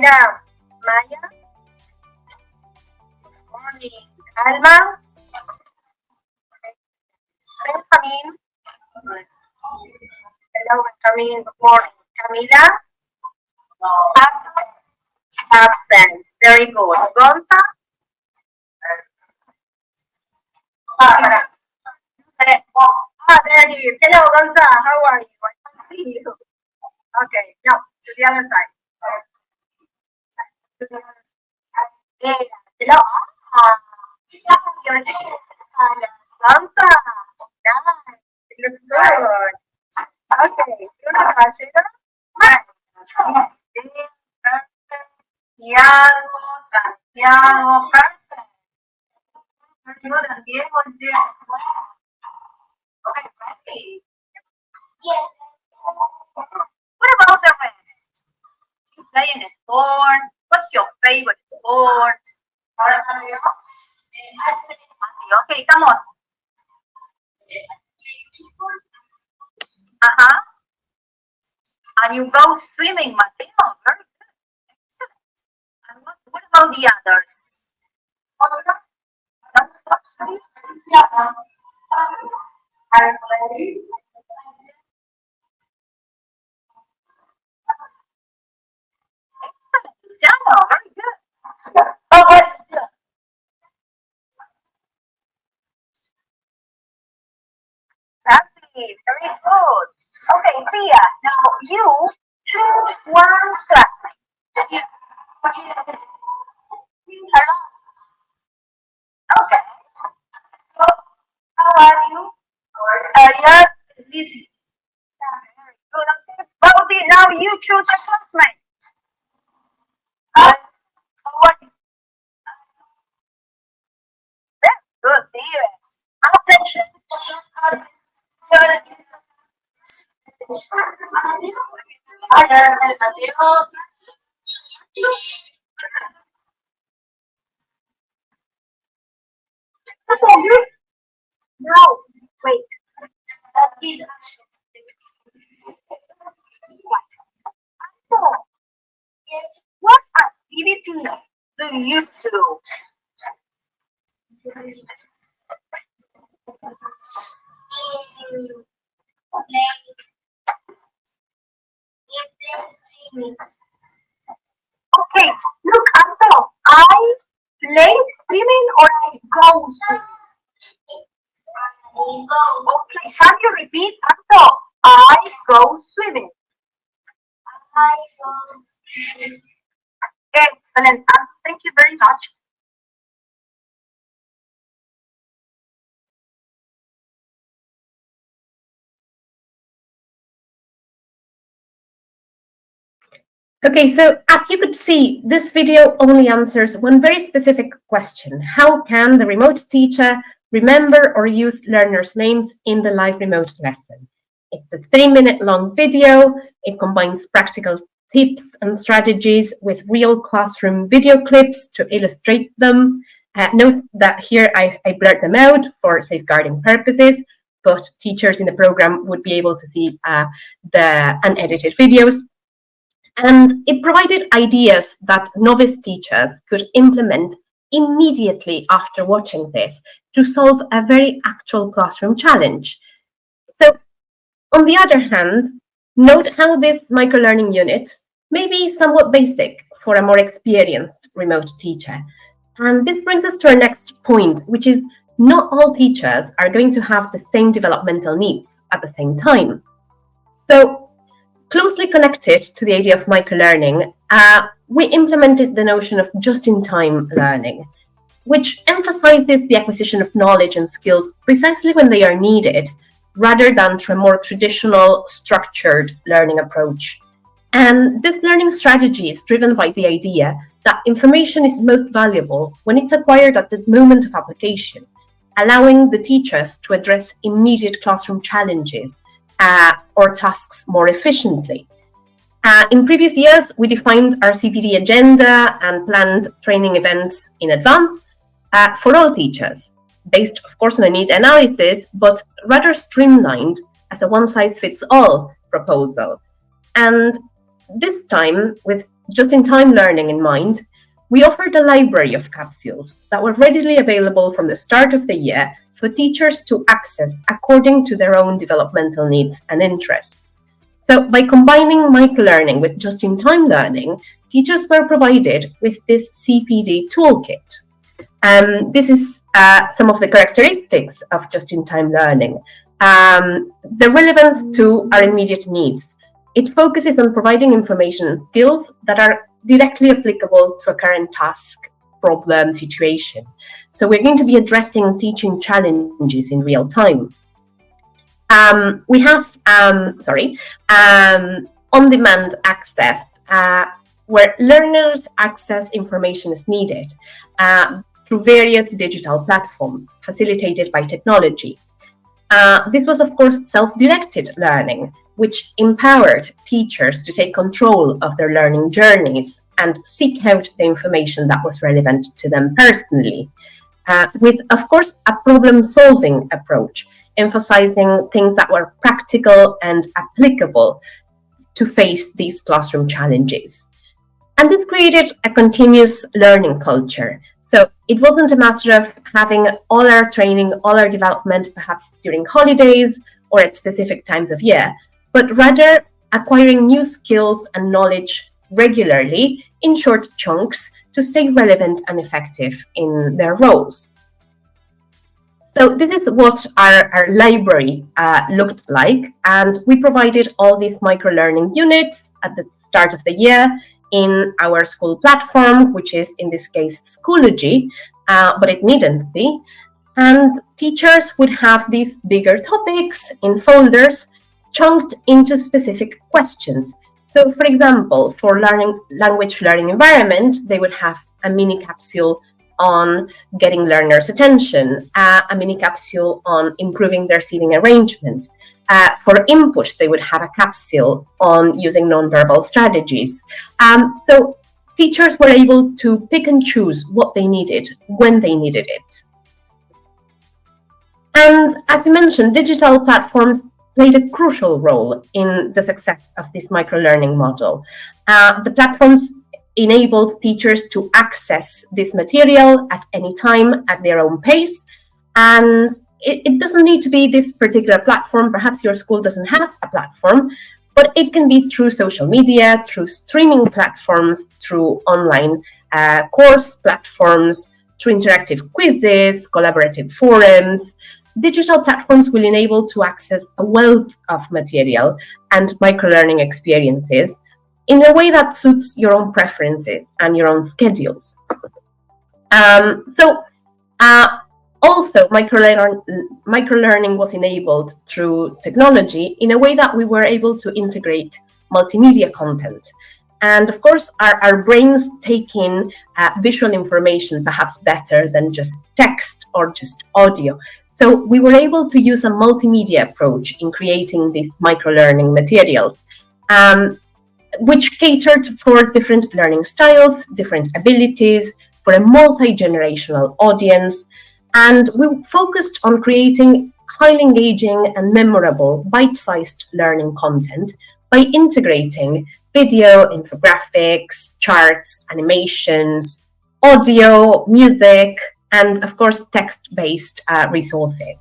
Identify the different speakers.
Speaker 1: Hola, Maya. Good morning, Alma. Benjamin. Hello, Benjamin. Good morning, Camila. Absent. Very good. Gonza. There he is. Hello, Gonza. How are you? I can't see you. Okay, no, to the other side. Hello. Your name. Gonza. Nice. It looks good. Okay. Bruno Pacheco. Santiago, perfect. And Diego is there as well. Okay, ready? Yes. What about the rest? Do you play in sports? What's your favorite sport? Okay, come on. And you go swimming, Mateo. Very good. Excellent. And what about the others? That's right. Excellent, Luciano. Very good. Lovely. Very good. Okay, Tia. Now you choose one classmate. Hello. Okay. So, how are you? Yeah, Lizzie. Bobby, now you choose a classmate. What? That's good, dear. Attention. No, wait. What activity do you do? Okay, look, Anto, I play swimming or I go swimming? Okay, can you repeat, Anto? I go swimming. Excellent, Anto, thank you very much.
Speaker 2: Okay, so as you could see, this video only answers one very specific question. How can the remote teacher remember or use learners' names in the live remote lesson? It's a 3-minute long video. It combines practical tips and strategies with real classroom video clips to illustrate them. Note that here I blurred them out for safeguarding purposes, but teachers in the program would be able to see the unedited videos. And it provided ideas that novice teachers could implement immediately after watching this to solve a very actual classroom challenge. So, on the other hand, note how this microlearning unit may be somewhat basic for a more experienced remote teacher. And this brings us to our next point, which is not all teachers are going to have the same developmental needs at the same time. So, closely connected to the idea of microlearning, we implemented the notion of just-in-time learning, which emphasizes the acquisition of knowledge and skills precisely when they are needed, rather than through a more traditional, structured learning approach. And this learning strategy is driven by the idea that information is most valuable when it's acquired at the moment of application, allowing the teachers to address immediate classroom challenges or tasks more efficiently. In previous years, we defined our CPD agenda and planned training events in advance for all teachers, based, of course, on a need analysis, but rather streamlined as a one-size-fits-all proposal. And this time, with just-in-time learning in mind, we offered a library of capsules that were readily available from the start of the year for teachers to access according to their own developmental needs and interests. So by combining microlearning with just-in-time learning, teachers were provided with this CPD toolkit. This is some of the characteristics of just-in-time learning. The relevance to our immediate needs. It focuses on providing information and skills that are directly applicable to a current task, problem, situation. So we're going to be addressing teaching challenges in real time. We have on-demand access, where learners access information as needed through various digital platforms facilitated by technology. This was, of course, self-directed learning, which empowered teachers to take control of their learning journeys and seek out the information that was relevant to them personally, with, of course, a problem-solving approach, emphasizing things that were practical and applicable to face these classroom challenges. And this created a continuous learning culture. So it wasn't a matter of having all our training, all our development, perhaps during holidays or at specific times of year, but rather acquiring new skills and knowledge regularly in short chunks to stay relevant and effective in their roles. So this is what our library looked like, and we provided all these microlearning units at the start of the year in our school platform, which is in this case Schoology, but it needn't be. And teachers would have these bigger topics in folders chunked into specific questions. So for example, for language learning environment, they would have a mini capsule on getting learners' attention, a mini capsule on improving their seating arrangement. For input, they would have a capsule on using nonverbal strategies. So teachers were able to pick and choose what they needed when they needed it. And as you mentioned, digital platforms played a crucial role in the success of this microlearning model. The platforms enabled teachers to access this material at any time at their own pace. And it doesn't need to be this particular platform. Perhaps your school doesn't have a platform, but it can be through social media, through streaming platforms, through online course platforms, through interactive quizzes, collaborative forums. Digital platforms will enable to access a wealth of material and microlearning experiences in a way that suits your own preferences and your own schedules. Also, microlearning was enabled through technology in a way that we were able to integrate multimedia content. And of course, our brains take in visual information perhaps better than just text or just audio. So we were able to use a multimedia approach in creating these microlearning materials, which catered for different learning styles, different abilities, for a multi-generational audience. And we focused on creating highly engaging and memorable bite-sized learning content by integrating video, infographics, charts, animations, audio, music, and of course, text-based resources.